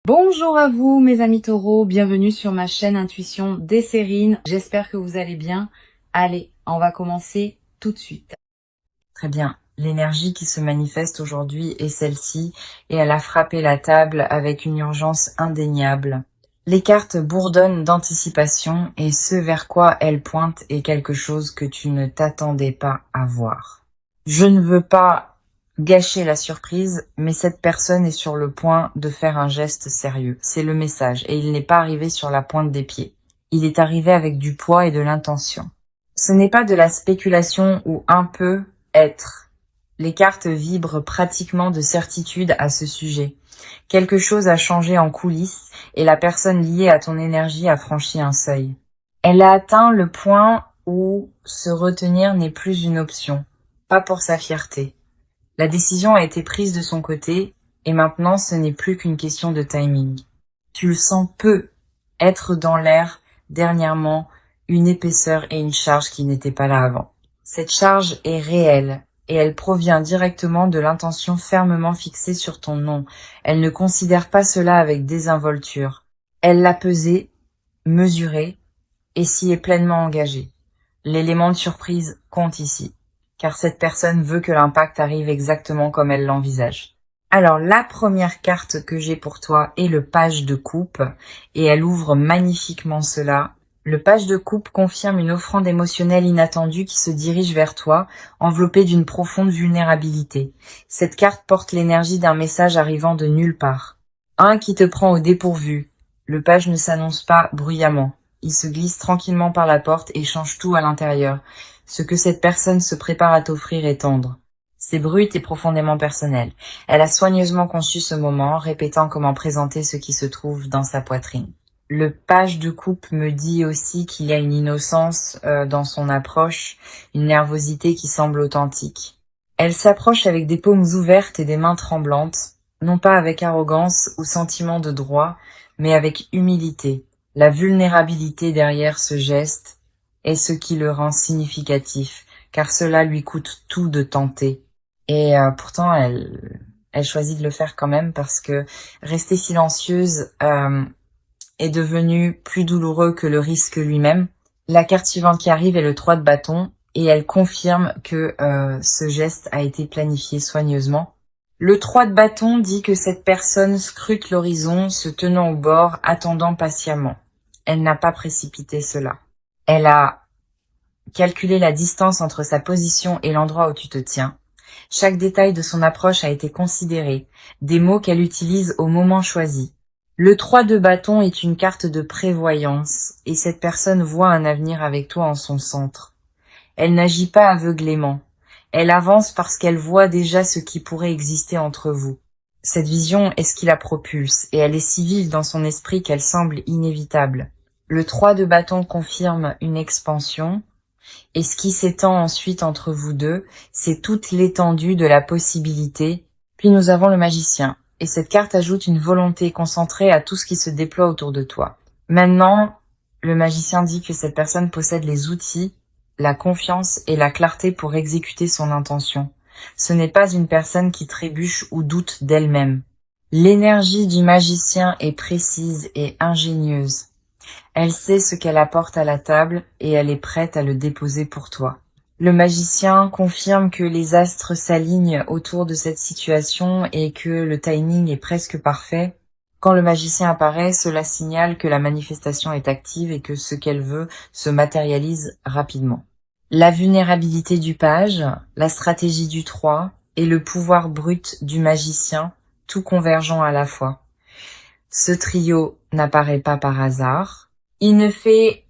Bonjour à vous mes amis taureaux, bienvenue sur ma chaîne Intuition des Sérines. J'espère que vous allez bien. Allez, on va commencer tout de suite. Très bien, l'énergie qui se manifeste aujourd'hui est celle-ci et elle a frappé la table avec une urgence indéniable. Les cartes bourdonnent d'anticipation et ce vers quoi elles pointent est quelque chose que tu ne t'attendais pas à voir. Je ne veux pas gâcher la surprise, mais cette personne est sur le point de faire un geste sérieux. C'est le message, et il n'est pas arrivé sur la pointe des pieds. Il est arrivé avec du poids et de l'intention. Ce n'est pas de la spéculation ou un peu être. Les cartes vibrent pratiquement de certitude à ce sujet. Quelque chose a changé en coulisses et la personne liée à ton énergie a franchi un seuil. Elle a atteint le point où se retenir n'est plus une option, pas pour sa fierté. La décision a été prise de son côté, et maintenant ce n'est plus qu'une question de timing. Tu le sens peu être dans l'air, dernièrement, une épaisseur et une charge qui n'étaient pas là avant. Cette charge est réelle, et elle provient directement de l'intention fermement fixée sur ton nom. Elle ne considère pas cela avec désinvolture. Elle l'a pesé, mesuré, et s'y est pleinement engagée. L'élément de surprise compte ici, car cette personne veut que l'impact arrive exactement comme elle l'envisage. Alors, la première carte que j'ai pour toi est le page de coupe, et elle ouvre magnifiquement cela. Le page de coupe confirme une offrande émotionnelle inattendue qui se dirige vers toi, enveloppée d'une profonde vulnérabilité. Cette carte porte l'énergie d'un message arrivant de nulle part. Un qui te prend au dépourvu. Le page ne s'annonce pas bruyamment. Il se glisse tranquillement par la porte et change tout à l'intérieur. Ce que cette personne se prépare à t'offrir est tendre. C'est brut et profondément personnel. Elle a soigneusement conçu ce moment, répétant comment présenter ce qui se trouve dans sa poitrine. Le page de coupe me dit aussi qu'il y a une innocence dans son approche, une nervosité qui semble authentique. Elle s'approche avec des paumes ouvertes et des mains tremblantes, non pas avec arrogance ou sentiment de droit, mais avec humilité. La vulnérabilité derrière ce geste est ce qui le rend significatif, car cela lui coûte tout de tenter. Et pourtant, elle choisit de le faire quand même parce que rester silencieuse est devenu plus douloureux que le risque lui-même. La carte suivante qui arrive est le 3 de bâton et elle confirme que ce geste a été planifié soigneusement. Le 3 de bâton dit que cette personne scrute l'horizon, se tenant au bord, attendant patiemment. Elle n'a pas précipité cela. Elle a calculé la distance entre sa position et l'endroit où tu te tiens. Chaque détail de son approche a été considéré, des mots qu'elle utilise au moment choisi. Le 3 de bâton est une carte de prévoyance, et cette personne voit un avenir avec toi en son centre. Elle n'agit pas aveuglément. Elle avance parce qu'elle voit déjà ce qui pourrait exister entre vous. Cette vision est ce qui la propulse, et elle est si vive dans son esprit qu'elle semble inévitable. Le 3 de bâton confirme une expansion, et ce qui s'étend ensuite entre vous deux, c'est toute l'étendue de la possibilité. Puis nous avons le magicien, et cette carte ajoute une volonté concentrée à tout ce qui se déploie autour de toi. Maintenant, le magicien dit que cette personne possède les outils, la confiance et la clarté pour exécuter son intention. Ce n'est pas une personne qui trébuche ou doute d'elle-même. L'énergie du magicien est précise et ingénieuse. Elle sait ce qu'elle apporte à la table et elle est prête à le déposer pour toi. Le magicien confirme que les astres s'alignent autour de cette situation et que le timing est presque parfait. Quand le magicien apparaît, cela signale que la manifestation est active et que ce qu'elle veut se matérialise rapidement. La vulnérabilité du page, la stratégie du 3 et le pouvoir brut du magicien, tout convergeant à la fois. Ce trio n'apparaît pas par hasard. Il ne fait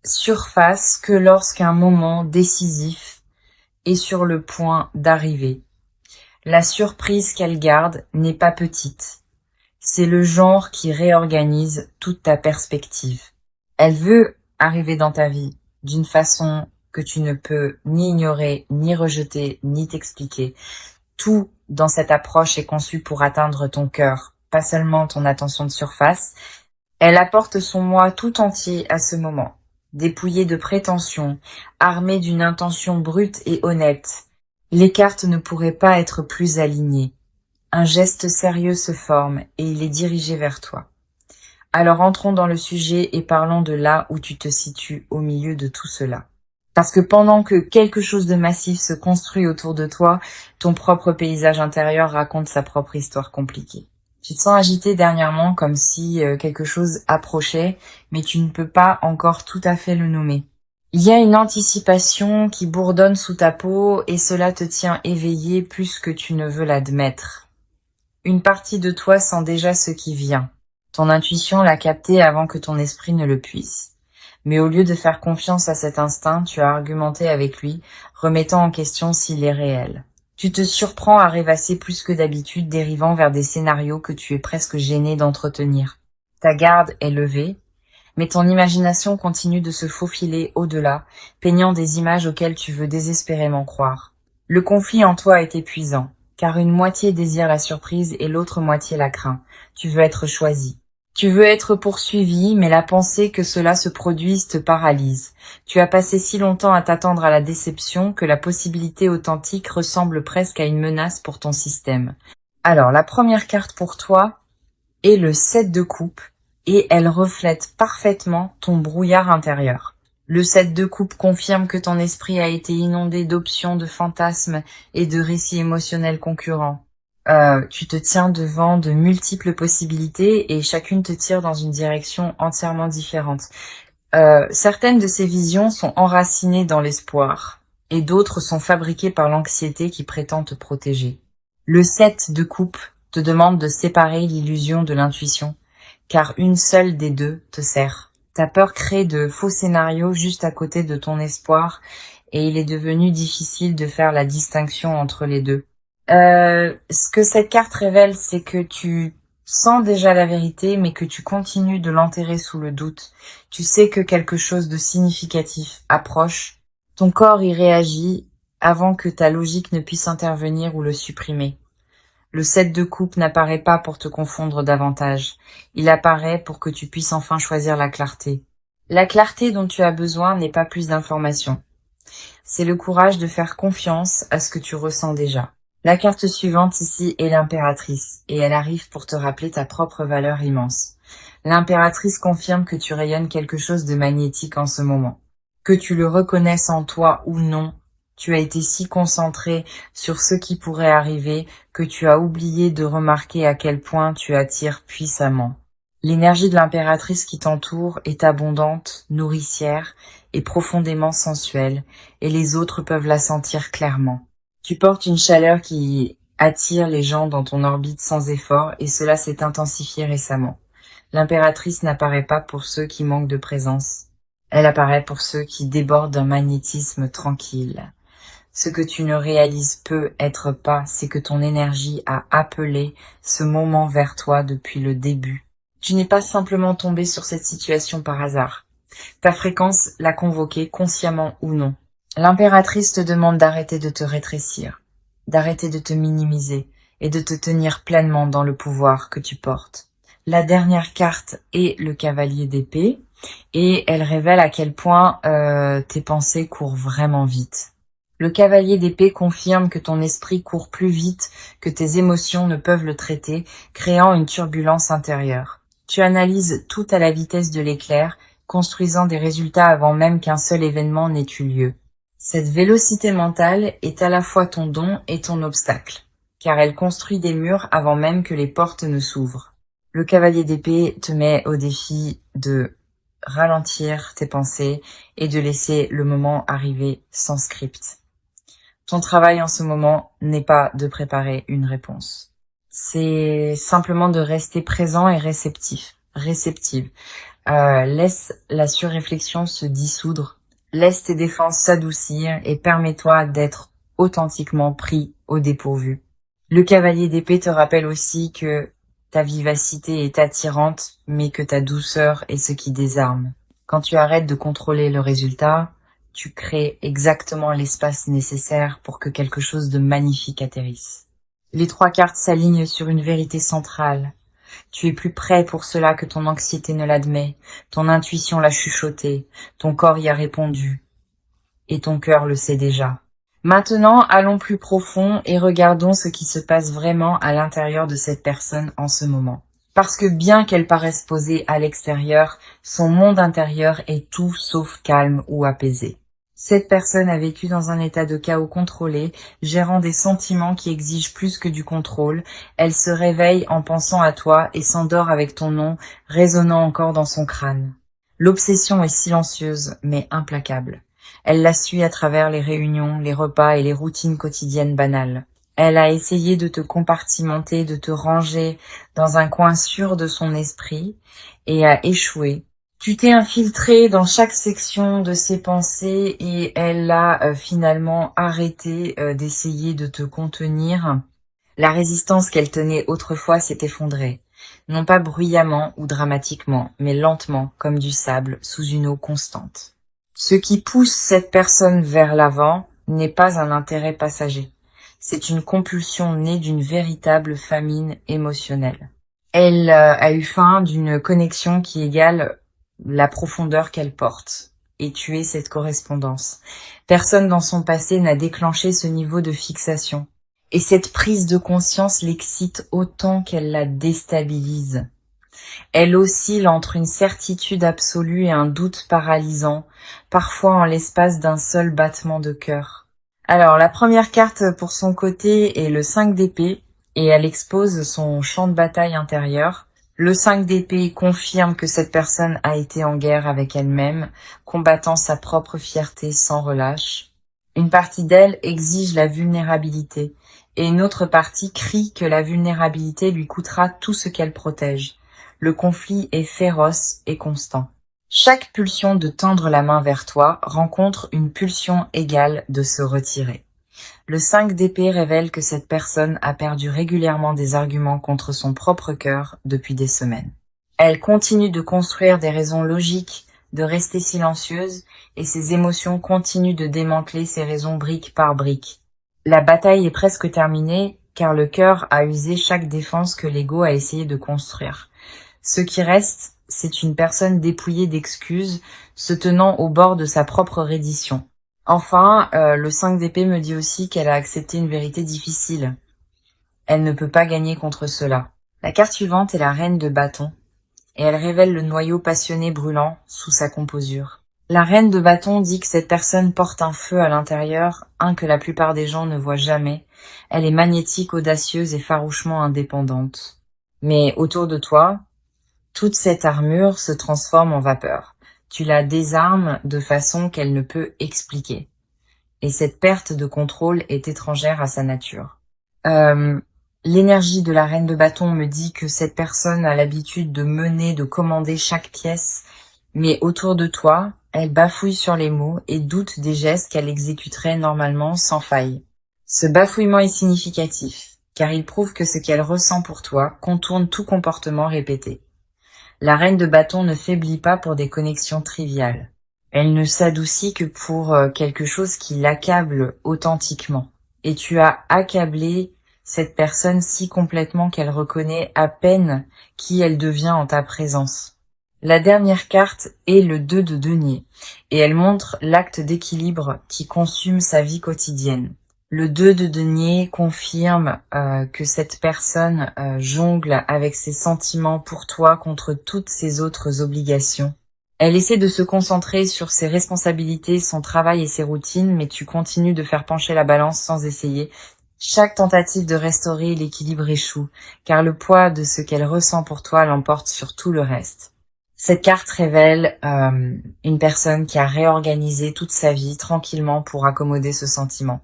surface que lorsqu'un moment décisif est sur le point d'arriver. La surprise qu'elle garde n'est pas petite. C'est le genre qui réorganise toute ta perspective. Elle veut arriver dans ta vie d'une façon que tu ne peux ni ignorer, ni rejeter, ni t'expliquer. Tout dans cette approche est conçu pour atteindre ton cœur, pas seulement ton attention de surface. Elle apporte son moi tout entier à ce moment, dépouillé de prétention, armé d'une intention brute et honnête. Les cartes ne pourraient pas être plus alignées. Un geste sérieux se forme et il est dirigé vers toi. Alors entrons dans le sujet et parlons de là où tu te situes au milieu de tout cela. Parce que pendant que quelque chose de massif se construit autour de toi, ton propre paysage intérieur raconte sa propre histoire compliquée. Tu te sens agité dernièrement comme si quelque chose approchait, mais tu ne peux pas encore tout à fait le nommer. Il y a une anticipation qui bourdonne sous ta peau et cela te tient éveillé plus que tu ne veux l'admettre. Une partie de toi sent déjà ce qui vient. Ton intuition l'a capté avant que ton esprit ne le puisse. Mais au lieu de faire confiance à cet instinct, tu as argumenté avec lui, remettant en question s'il est réel. Tu te surprends à rêvasser plus que d'habitude, dérivant vers des scénarios que tu es presque gêné d'entretenir. Ta garde est levée, mais ton imagination continue de se faufiler au-delà, peignant des images auxquelles tu veux désespérément croire. Le conflit en toi est épuisant, car une moitié désire la surprise et l'autre moitié la craint. Tu veux être choisi. Tu veux être poursuivi, mais la pensée que cela se produise te paralyse. Tu as passé si longtemps à t'attendre à la déception que la possibilité authentique ressemble presque à une menace pour ton système. Alors, la première carte pour toi est le 7 de coupe, et elle reflète parfaitement ton brouillard intérieur. Le 7 de coupe confirme que ton esprit a été inondé d'options, de fantasmes et de récits émotionnels concurrents. Tu te tiens devant de multiples possibilités et chacune te tire dans une direction entièrement différente. Certaines de ces visions sont enracinées dans l'espoir et d'autres sont fabriquées par l'anxiété qui prétend te protéger. Le 7 de coupe te demande de séparer l'illusion de l'intuition, car une seule des deux te sert. Ta peur crée de faux scénarios juste à côté de ton espoir et il est devenu difficile de faire la distinction entre les deux. Ce que cette carte révèle, c'est que tu sens déjà la vérité, mais que tu continues de l'enterrer sous le doute. Tu sais que quelque chose de significatif approche. Ton corps y réagit avant que ta logique ne puisse intervenir ou le supprimer. Le 7 de coupe n'apparaît pas pour te confondre davantage. Il apparaît pour que tu puisses enfin choisir la clarté. La clarté dont tu as besoin n'est pas plus d'informations. C'est le courage de faire confiance à ce que tu ressens déjà. La carte suivante ici est l'impératrice, et elle arrive pour te rappeler ta propre valeur immense. L'impératrice confirme que tu rayonnes quelque chose de magnétique en ce moment. Que tu le reconnaisses en toi ou non, tu as été si concentré sur ce qui pourrait arriver que tu as oublié de remarquer à quel point tu attires puissamment. L'énergie de l'impératrice qui t'entoure est abondante, nourricière et profondément sensuelle, et les autres peuvent la sentir clairement. Tu portes une chaleur qui attire les gens dans ton orbite sans effort, et cela s'est intensifié récemment. L'impératrice n'apparaît pas pour ceux qui manquent de présence. Elle apparaît pour ceux qui débordent d'un magnétisme tranquille. Ce que tu ne réalises peut-être pas, c'est que ton énergie a appelé ce moment vers toi depuis le début. Tu n'es pas simplement tombé sur cette situation par hasard. Ta fréquence l'a convoquée consciemment ou non. L'impératrice te demande d'arrêter de te rétrécir, d'arrêter de te minimiser et de te tenir pleinement dans le pouvoir que tu portes. La dernière carte est le cavalier d'épée et elle révèle à quel point tes pensées courent vraiment vite. Le cavalier d'épée confirme que ton esprit court plus vite que tes émotions ne peuvent le traiter, créant une turbulence intérieure. Tu analyses tout à la vitesse de l'éclair, construisant des résultats avant même qu'un seul événement n'ait eu lieu. Cette vélocité mentale est à la fois ton don et ton obstacle, car elle construit des murs avant même que les portes ne s'ouvrent. Le cavalier d'épée te met au défi de ralentir tes pensées et de laisser le moment arriver sans script. Ton travail en ce moment n'est pas de préparer une réponse. C'est simplement de rester présent et réceptive. Laisse la surréflexion se dissoudre, laisse tes défenses s'adoucir et permets-toi d'être authentiquement pris au dépourvu. Le cavalier d'épée te rappelle aussi que ta vivacité est attirante, mais que ta douceur est ce qui désarme. Quand tu arrêtes de contrôler le résultat, tu crées exactement l'espace nécessaire pour que quelque chose de magnifique atterrisse. Les 3 cartes s'alignent sur une vérité centrale. Tu es plus prêt pour cela que ton anxiété ne l'admet, ton intuition l'a chuchoté, ton corps y a répondu, et ton cœur le sait déjà. Maintenant, allons plus profond et regardons ce qui se passe vraiment à l'intérieur de cette personne en ce moment. Parce que bien qu'elle paraisse posée à l'extérieur, son monde intérieur est tout sauf calme ou apaisé. Cette personne a vécu dans un état de chaos contrôlé, gérant des sentiments qui exigent plus que du contrôle. Elle se réveille en pensant à toi et s'endort avec ton nom résonnant encore dans son crâne. L'obsession est silencieuse mais implacable. Elle la suit à travers les réunions, les repas et les routines quotidiennes banales. Elle a essayé de te compartimenter, de te ranger dans un coin sûr de son esprit et a échoué. Tu t'es infiltré dans chaque section de ses pensées et elle a finalement arrêté d'essayer de te contenir. La résistance qu'elle tenait autrefois s'est effondrée, non pas bruyamment ou dramatiquement, mais lentement comme du sable sous une eau constante. Ce qui pousse cette personne vers l'avant n'est pas un intérêt passager. C'est une compulsion née d'une véritable famine émotionnelle. Elle a eu faim d'une connexion qui égale la profondeur qu'elle porte, et tuer cette correspondance. Personne dans son passé n'a déclenché ce niveau de fixation, et cette prise de conscience l'excite autant qu'elle la déstabilise. Elle oscille entre une certitude absolue et un doute paralysant, parfois en l'espace d'un seul battement de cœur. Alors, la première carte pour son côté est le 5 d'épée, et elle expose son champ de bataille intérieur. Le 5 d'épée confirme que cette personne a été en guerre avec elle-même, combattant sa propre fierté sans relâche. Une partie d'elle exige la vulnérabilité, et une autre partie crie que la vulnérabilité lui coûtera tout ce qu'elle protège. Le conflit est féroce et constant. Chaque pulsion de tendre la main vers toi rencontre une pulsion égale de se retirer. Le 5 d'épée révèle que cette personne a perdu régulièrement des arguments contre son propre cœur depuis des semaines. Elle continue de construire des raisons logiques, de rester silencieuse, et ses émotions continuent de démanteler ses raisons brique par brique. La bataille est presque terminée, car le cœur a usé chaque défense que l'ego a essayé de construire. Ce qui reste, c'est une personne dépouillée d'excuses, se tenant au bord de sa propre reddition. Enfin, le 5 d'épée me dit aussi qu'elle a accepté une vérité difficile. Elle ne peut pas gagner contre cela. La carte suivante est la reine de bâton, et elle révèle le noyau passionné brûlant sous sa composure. La reine de bâton dit que cette personne porte un feu à l'intérieur, un que la plupart des gens ne voient jamais. Elle est magnétique, audacieuse et farouchement indépendante. Mais autour de toi, toute cette armure se transforme en vapeur. Tu la désarmes de façon qu'elle ne peut expliquer. Et cette perte de contrôle est étrangère à sa nature. L'énergie de la reine de bâton me dit que cette personne a l'habitude de mener, de commander chaque pièce, mais autour de toi, elle bafouille sur les mots et doute des gestes qu'elle exécuterait normalement sans faille. Ce bafouillement est significatif, car il prouve que ce qu'elle ressent pour toi contourne tout comportement répété. La reine de bâton ne faiblit pas pour des connexions triviales. Elle ne s'adoucit que pour quelque chose qui l'accable authentiquement. Et tu as accablé cette personne si complètement qu'elle reconnaît à peine qui elle devient en ta présence. La dernière carte est le 2 de denier, et elle montre l'acte d'équilibre qui consume sa vie quotidienne. Le 2 de denier confirme que cette personne jongle avec ses sentiments pour toi contre toutes ses autres obligations. Elle essaie de se concentrer sur ses responsabilités, son travail et ses routines, mais tu continues de faire pencher la balance sans essayer. Chaque tentative de restaurer l'équilibre échoue, car le poids de ce qu'elle ressent pour toi l'emporte sur tout le reste. Cette carte révèle une personne qui a réorganisé toute sa vie tranquillement pour accommoder ce sentiment.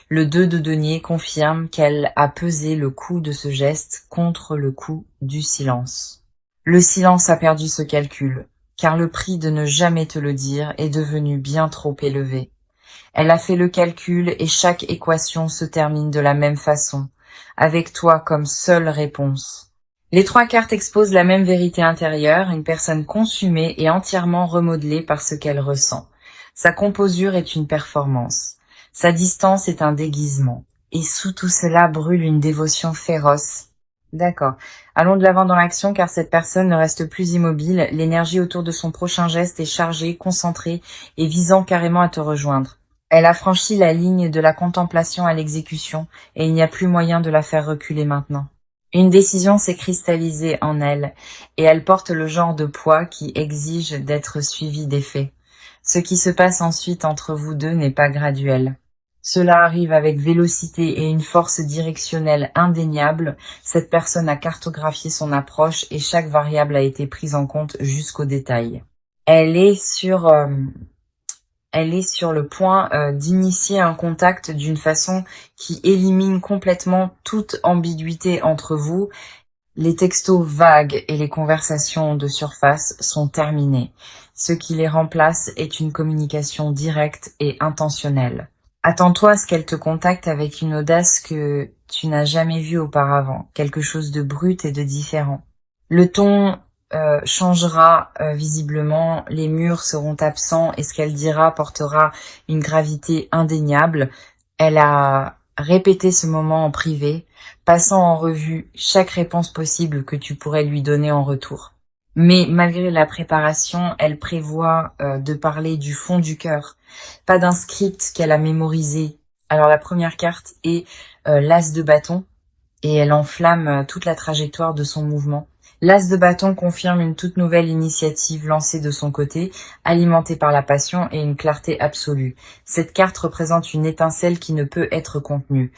Le 2 de denier confirme qu'elle a pesé le coût de ce geste contre le coût du silence. Le silence a perdu ce calcul, car le prix de ne jamais te le dire est devenu bien trop élevé. Elle a fait le calcul et chaque équation se termine de la même façon, avec toi comme seule réponse. Les 3 cartes exposent la même vérité intérieure, une personne consumée et entièrement remodelée par ce qu'elle ressent. Sa composure est une performance. Sa distance est un déguisement. Et sous tout cela brûle une dévotion féroce. D'accord. Allons de l'avant dans l'action car cette personne ne reste plus immobile. L'énergie autour de son prochain geste est chargée, concentrée et visant carrément à te rejoindre. Elle a franchi la ligne de la contemplation à l'exécution, et il n'y a plus moyen de la faire reculer maintenant. Une décision s'est cristallisée en elle, et elle porte le genre de poids qui exige d'être suivi des faits. Ce qui se passe ensuite entre vous deux n'est pas graduel. Cela arrive avec vélocité et une force directionnelle indéniable. Cette personne a cartographié son approche et chaque variable a été prise en compte jusqu'au détail. Elle est sur le point d'initier un contact d'une façon qui élimine complètement toute ambiguïté entre vous. Les textos vagues et les conversations de surface sont terminés. Ce qui les remplace est une communication directe et intentionnelle. Attends-toi à ce qu'elle te contacte avec une audace que tu n'as jamais vue auparavant, quelque chose de brut et de différent. Le ton changera visiblement, les murs seront absents et ce qu'elle dira portera une gravité indéniable. Elle a répété ce moment en privé, passant en revue chaque réponse possible que tu pourrais lui donner en retour. Mais malgré la préparation, elle prévoit de parler du fond du cœur, pas d'un script qu'elle a mémorisé. Alors la première carte est l'as de bâton et elle enflamme toute la trajectoire de son mouvement. L'as de bâton confirme une toute nouvelle initiative lancée de son côté, alimentée par la passion et une clarté absolue. Cette carte représente une étincelle qui ne peut être contenue.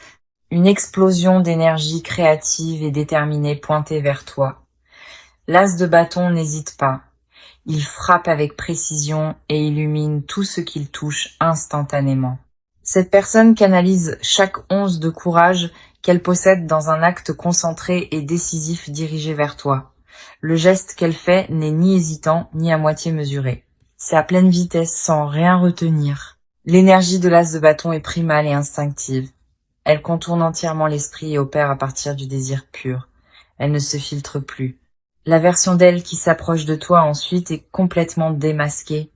Une explosion d'énergie créative et déterminée pointée vers toi. L'as de bâton n'hésite pas. Il frappe avec précision et illumine tout ce qu'il touche instantanément. Cette personne canalise chaque once de courage qu'elle possède dans un acte concentré et décisif dirigé vers toi. Le geste qu'elle fait n'est ni hésitant ni à moitié mesuré. C'est à pleine vitesse sans rien retenir. L'énergie de l'as de bâton est primale et instinctive. Elle contourne entièrement l'esprit et opère à partir du désir pur. Elle ne se filtre plus. La version d'elle qui s'approche de toi ensuite est complètement démasquée.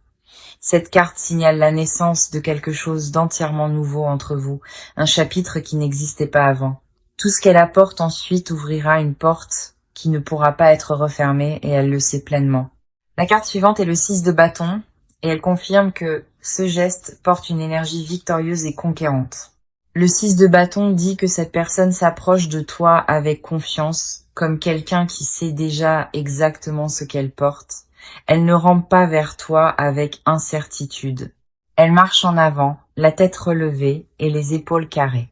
Cette carte signale la naissance de quelque chose d'entièrement nouveau entre vous, un chapitre qui n'existait pas avant. Tout ce qu'elle apporte ensuite ouvrira une porte qui ne pourra pas être refermée et elle le sait pleinement. La carte suivante est le 6 de bâton et elle confirme que ce geste porte une énergie victorieuse et conquérante. Le 6 de bâton dit que cette personne s'approche de toi avec confiance, comme quelqu'un qui sait déjà exactement ce qu'elle porte. Elle ne rampe pas vers toi avec incertitude. Elle marche en avant, la tête relevée et les épaules carrées.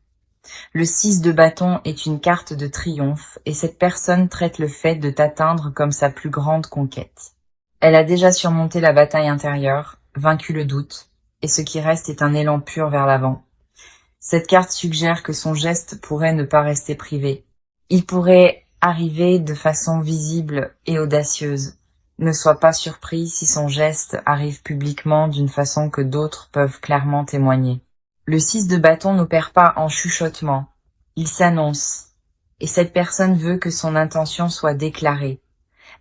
Le 6 de bâton est une carte de triomphe et cette personne traite le fait de t'atteindre comme sa plus grande conquête. Elle a déjà surmonté la bataille intérieure, vaincu le doute, et ce qui reste est un élan pur vers l'avant. Cette carte suggère que son geste pourrait ne pas rester privé. Il pourrait arriver de façon visible et audacieuse. Ne sois pas surpris si son geste arrive publiquement d'une façon que d'autres peuvent clairement témoigner. Le 6 de bâton n'opère pas en chuchotement. Il s'annonce. Et cette personne veut que son intention soit déclarée.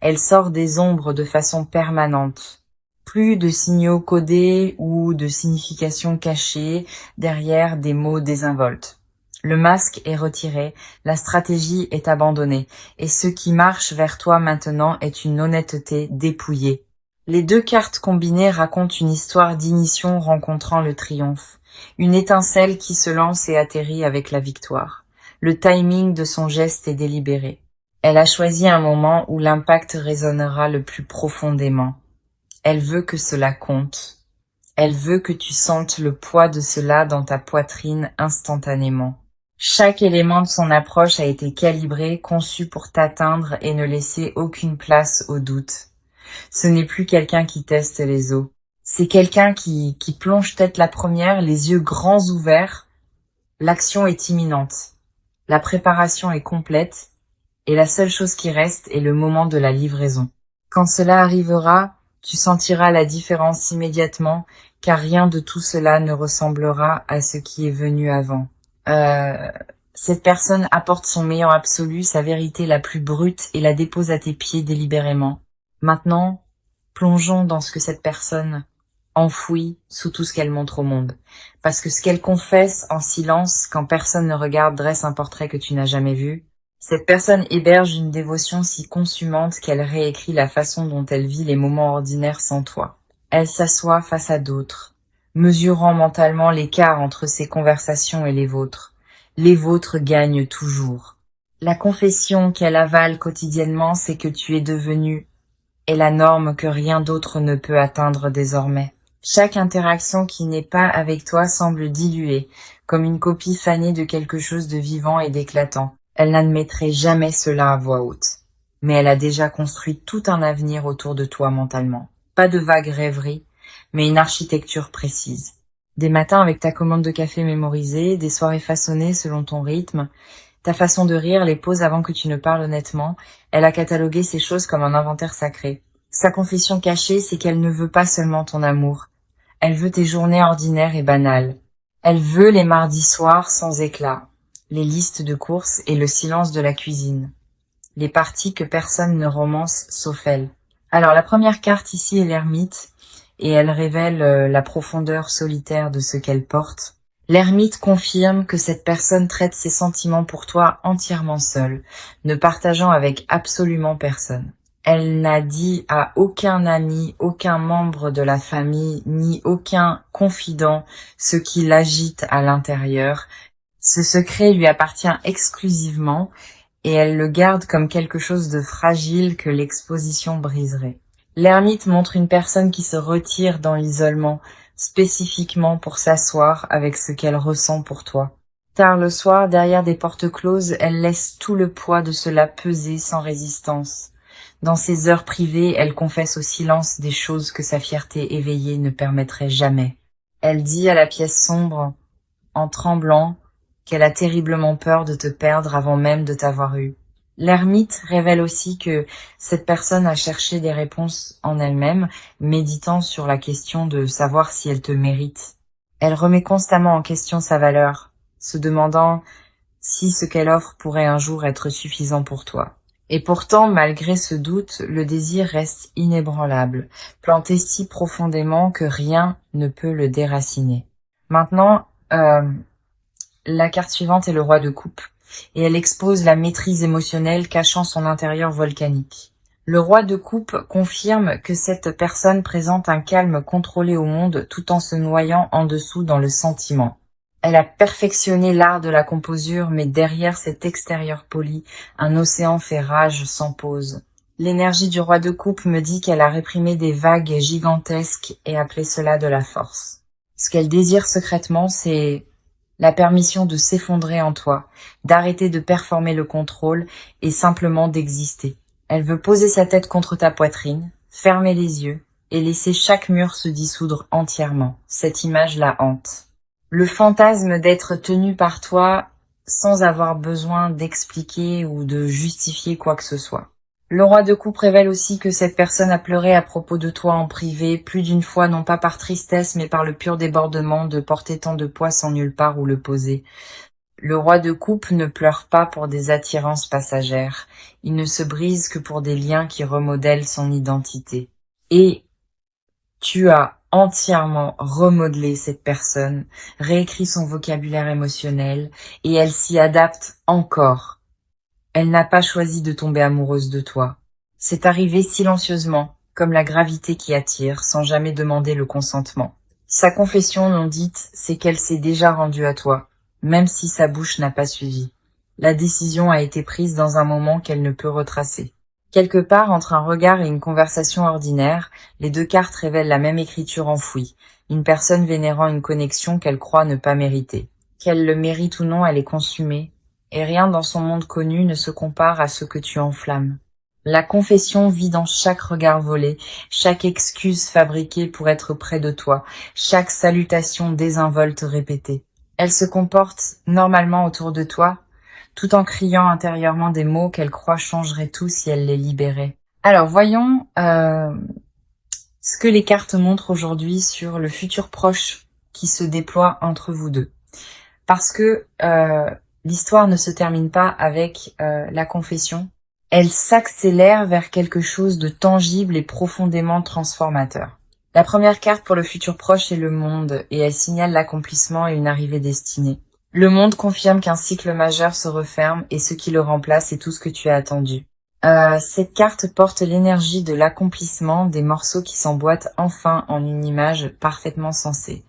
Elle sort des ombres de façon permanente. Plus de signaux codés ou de significations cachées derrière des mots désinvoltes. Le masque est retiré, la stratégie est abandonnée, et ce qui marche vers toi maintenant est une honnêteté dépouillée. Les deux cartes combinées racontent une histoire d'initiation rencontrant le triomphe, une étincelle qui se lance et atterrit avec la victoire. Le timing de son geste est délibéré. Elle a choisi un moment où l'impact résonnera le plus profondément. Elle veut que cela compte. Elle veut que tu sentes le poids de cela dans ta poitrine instantanément. Chaque élément de son approche a été calibré, conçu pour t'atteindre et ne laisser aucune place au doute. Ce n'est plus quelqu'un qui teste les os. C'est quelqu'un qui plonge tête la première, les yeux grands ouverts. L'action est imminente. La préparation est complète et la seule chose qui reste est le moment de la livraison. Quand cela arrivera, tu sentiras la différence immédiatement, car rien de tout cela ne ressemblera à ce qui est venu avant. Cette personne apporte son meilleur absolu, sa vérité la plus brute et la dépose à tes pieds délibérément. Maintenant, plongeons dans ce que cette personne enfouit sous tout ce qu'elle montre au monde. Parce que ce qu'elle confesse en silence, quand personne ne regarde, dresse un portrait que tu n'as jamais vu. Cette personne héberge une dévotion si consumante qu'elle réécrit la façon dont elle vit les moments ordinaires sans toi. Elle s'assoit face à d'autres, mesurant mentalement l'écart entre ses conversations et les vôtres. Les vôtres gagnent toujours. La confession qu'elle avale quotidiennement, c'est que tu es devenu est la norme que rien d'autre ne peut atteindre désormais. Chaque interaction qui n'est pas avec toi semble diluée, comme une copie fanée de quelque chose de vivant et d'éclatant. Elle n'admettrait jamais cela à voix haute. Mais elle a déjà construit tout un avenir autour de toi mentalement. Pas de vagues rêveries, mais une architecture précise. Des matins avec ta commande de café mémorisée, des soirées façonnées selon ton rythme, ta façon de rire, les pauses avant que tu ne parles honnêtement, elle a catalogué ces choses comme un inventaire sacré. Sa confession cachée, c'est qu'elle ne veut pas seulement ton amour. Elle veut tes journées ordinaires et banales. Elle veut les mardis soirs sans éclat, les listes de courses et le silence de la cuisine. Les parties que personne ne romance sauf elle. Alors la première carte ici est l'ermite, et elle révèle la profondeur solitaire de ce qu'elle porte. L'ermite confirme que cette personne traite ses sentiments pour toi entièrement seule, ne partageant avec absolument personne. Elle n'a dit à aucun ami, aucun membre de la famille, ni aucun confident ce qui l'agite à l'intérieur. Ce secret lui appartient exclusivement et elle le garde comme quelque chose de fragile que l'exposition briserait. L'ermite montre une personne qui se retire dans l'isolement, spécifiquement pour s'asseoir avec ce qu'elle ressent pour toi. Tard le soir, derrière des portes closes, elle laisse tout le poids de cela peser sans résistance. Dans ses heures privées, elle confesse au silence des choses que sa fierté éveillée ne permettrait jamais. Elle dit à la pièce sombre, en tremblant, qu'elle a terriblement peur de te perdre avant même de t'avoir eu. L'ermite révèle aussi que cette personne a cherché des réponses en elle-même, méditant sur la question de savoir si elle te mérite. Elle remet constamment en question sa valeur, se demandant si ce qu'elle offre pourrait un jour être suffisant pour toi. Et pourtant, malgré ce doute, le désir reste inébranlable, planté si profondément que rien ne peut le déraciner. Maintenant, la carte suivante est le roi de coupe, et elle expose la maîtrise émotionnelle cachant son intérieur volcanique. Le roi de coupe confirme que cette personne présente un calme contrôlé au monde tout en se noyant en dessous dans le sentiment. Elle a perfectionné l'art de la composure, mais derrière cet extérieur poli, un océan fait rage sans pause. L'énergie du roi de coupe me dit qu'elle a réprimé des vagues gigantesques et appelé cela de la force. Ce qu'elle désire secrètement, c'est la permission de s'effondrer en toi, d'arrêter de performer le contrôle et simplement d'exister. Elle veut poser sa tête contre ta poitrine, fermer les yeux et laisser chaque mur se dissoudre entièrement. Cette image la hante. Le fantasme d'être tenu par toi sans avoir besoin d'expliquer ou de justifier quoi que ce soit. Le roi de coupe révèle aussi que cette personne a pleuré à propos de toi en privé, plus d'une fois, non pas par tristesse, mais par le pur débordement de porter tant de poids sans nulle part où le poser. Le roi de coupe ne pleure pas pour des attirances passagères. Il ne se brise que pour des liens qui remodèlent son identité. Et tu as entièrement remodelé cette personne, réécrit son vocabulaire émotionnel, et elle s'y adapte encore. Elle n'a pas choisi de tomber amoureuse de toi. C'est arrivé silencieusement, comme la gravité qui attire, sans jamais demander le consentement. Sa confession non dite, c'est qu'elle s'est déjà rendue à toi, même si sa bouche n'a pas suivi. La décision a été prise dans un moment qu'elle ne peut retracer. Quelque part entre un regard et une conversation ordinaire, les deux cartes révèlent la même écriture enfouie, une personne vénérant une connexion qu'elle croit ne pas mériter. Qu'elle le mérite ou non, elle est consumée, et rien dans son monde connu ne se compare à ce que tu enflammes. La confession vit dans chaque regard volé, chaque excuse fabriquée pour être près de toi, chaque salutation désinvolte répétée. Elle se comporte normalement autour de toi, tout en criant intérieurement des mots qu'elle croit changeraient tout si elle les libérait. Alors voyons ce que les cartes montrent aujourd'hui sur le futur proche qui se déploie entre vous deux. Parce que l'histoire ne se termine pas avec la confession. Elle s'accélère vers quelque chose de tangible et profondément transformateur. La première carte pour le futur proche est le monde, et elle signale l'accomplissement et une arrivée destinée. Le monde confirme qu'un cycle majeur se referme, et ce qui le remplace est tout ce que tu as attendu. Cette carte porte l'énergie de l'accomplissement des morceaux qui s'emboîtent enfin en une image parfaitement sensée.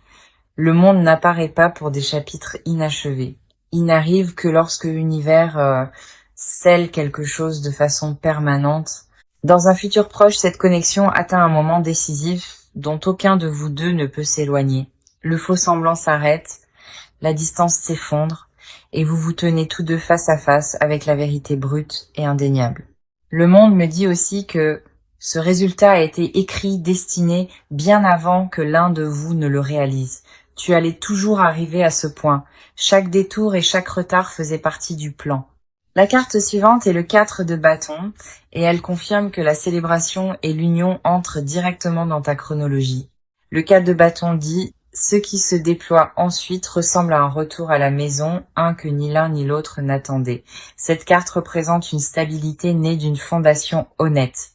Le monde n'apparaît pas pour des chapitres inachevés. Il n'arrive que lorsque l'univers scelle quelque chose de façon permanente. Dans un futur proche, cette connexion atteint un moment décisif dont aucun de vous deux ne peut s'éloigner. Le faux semblant s'arrête, la distance s'effondre, et vous vous tenez tous deux face à face avec la vérité brute et indéniable. Le monde me dit aussi que ce résultat a été écrit, destiné, bien avant que l'un de vous ne le réalise. Tu allais toujours arriver à ce point. Chaque détour et chaque retard faisaient partie du plan. La carte suivante est le 4 de bâton, et elle confirme que la célébration et l'union entrent directement dans ta chronologie. Le 4 de bâton dit « Ce qui se déploie ensuite ressemble à un retour à la maison, un que ni l'un ni l'autre n'attendait. » Cette carte représente une stabilité née d'une fondation honnête.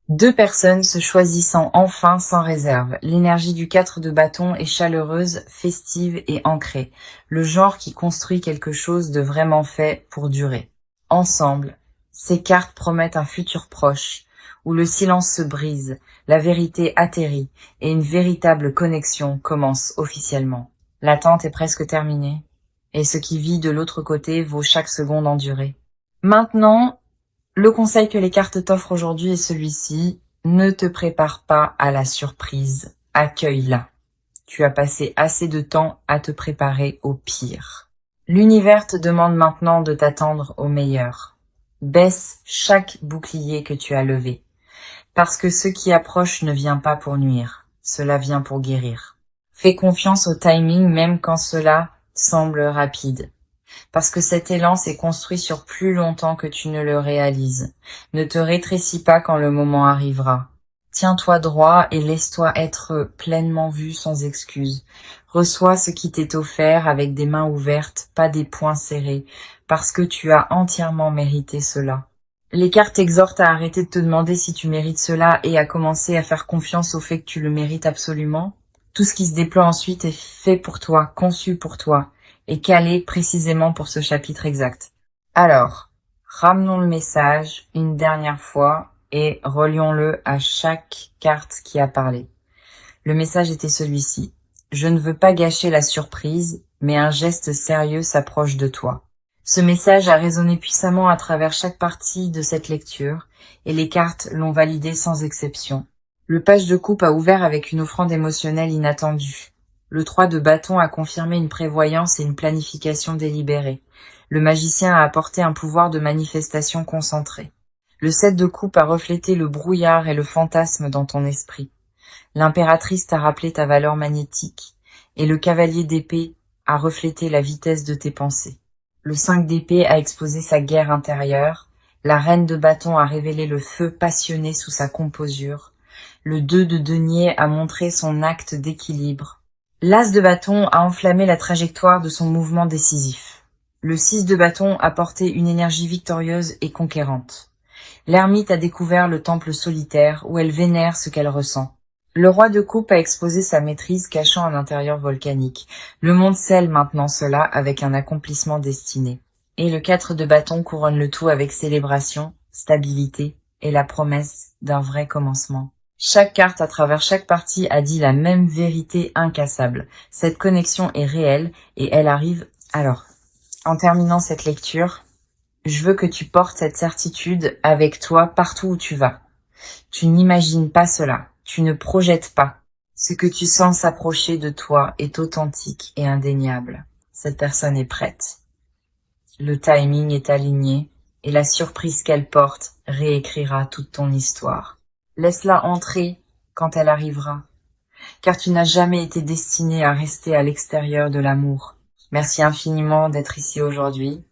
Deux personnes se choisissant enfin sans réserve. L'énergie du 4 de bâton est chaleureuse, festive et ancrée. Le genre qui construit quelque chose de vraiment fait pour durer. Ensemble, ces cartes promettent un futur proche, où le silence se brise, la vérité atterrit et une véritable connexion commence officiellement. L'attente est presque terminée, et ce qui vit de l'autre côté vaut chaque seconde endurée. Maintenant, le conseil que les cartes t'offrent aujourd'hui est celui-ci. Ne te prépare pas à la surprise. Accueille-la. Tu as passé assez de temps à te préparer au pire. L'univers te demande maintenant de t'attendre au meilleur. Baisse chaque bouclier que tu as levé. Parce que ce qui approche ne vient pas pour nuire. Cela vient pour guérir. Fais confiance au timing même quand cela semble rapide. Parce que cet élan s'est construit sur plus longtemps que tu ne le réalises. Ne te rétrécis pas quand le moment arrivera. Tiens-toi droit et laisse-toi être pleinement vu sans excuse. Reçois ce qui t'est offert avec des mains ouvertes, pas des poings serrés, parce que tu as entièrement mérité cela. Les cartes t'exhortent à arrêter de te demander si tu mérites cela et à commencer à faire confiance au fait que tu le mérites absolument. Tout ce qui se déploie ensuite est fait pour toi, conçu pour toi, et calé précisément pour ce chapitre exact. Alors, ramenons le message une dernière fois et relions-le à chaque carte qui a parlé. Le message était celui-ci. Je ne veux pas gâcher la surprise, mais un geste sérieux s'approche de toi. Ce message a résonné puissamment à travers chaque partie de cette lecture, et les cartes l'ont validé sans exception. Le page de coupe a ouvert avec une offrande émotionnelle inattendue. Le 3 de bâton a confirmé une prévoyance et une planification délibérée. Le magicien a apporté un pouvoir de manifestation concentré. Le 7 de coupe a reflété le brouillard et le fantasme dans ton esprit. L'impératrice t'a rappelé ta valeur magnétique, et le cavalier d'épée a reflété la vitesse de tes pensées. Le 5 d'épée a exposé sa guerre intérieure, la reine de bâton a révélé le feu passionné sous sa composure, le 2 de denier a montré son acte d'équilibre, l'as de bâton a enflammé la trajectoire de son mouvement décisif. Le 6 de bâton a porté une énergie victorieuse et conquérante. L'ermite a découvert le temple solitaire où elle vénère ce qu'elle ressent. Le roi de coupe a exposé sa maîtrise cachant un intérieur volcanique. Le monde scelle maintenant cela avec un accomplissement destiné. Et le 4 de bâton couronne le tout avec célébration, stabilité et la promesse d'un vrai commencement. Chaque carte à travers chaque partie a dit la même vérité incassable. Cette connexion est réelle et elle arrive. Alors, en terminant cette lecture, je veux que tu portes cette certitude avec toi partout où tu vas. Tu n'imagines pas cela. Tu ne projettes pas. Ce que tu sens s'approcher de toi est authentique et indéniable. Cette personne est prête. Le timing est aligné et la surprise qu'elle porte réécrira toute ton histoire. Laisse-la entrer quand elle arrivera, car tu n'as jamais été destiné à rester à l'extérieur de l'amour. Merci infiniment d'être ici aujourd'hui.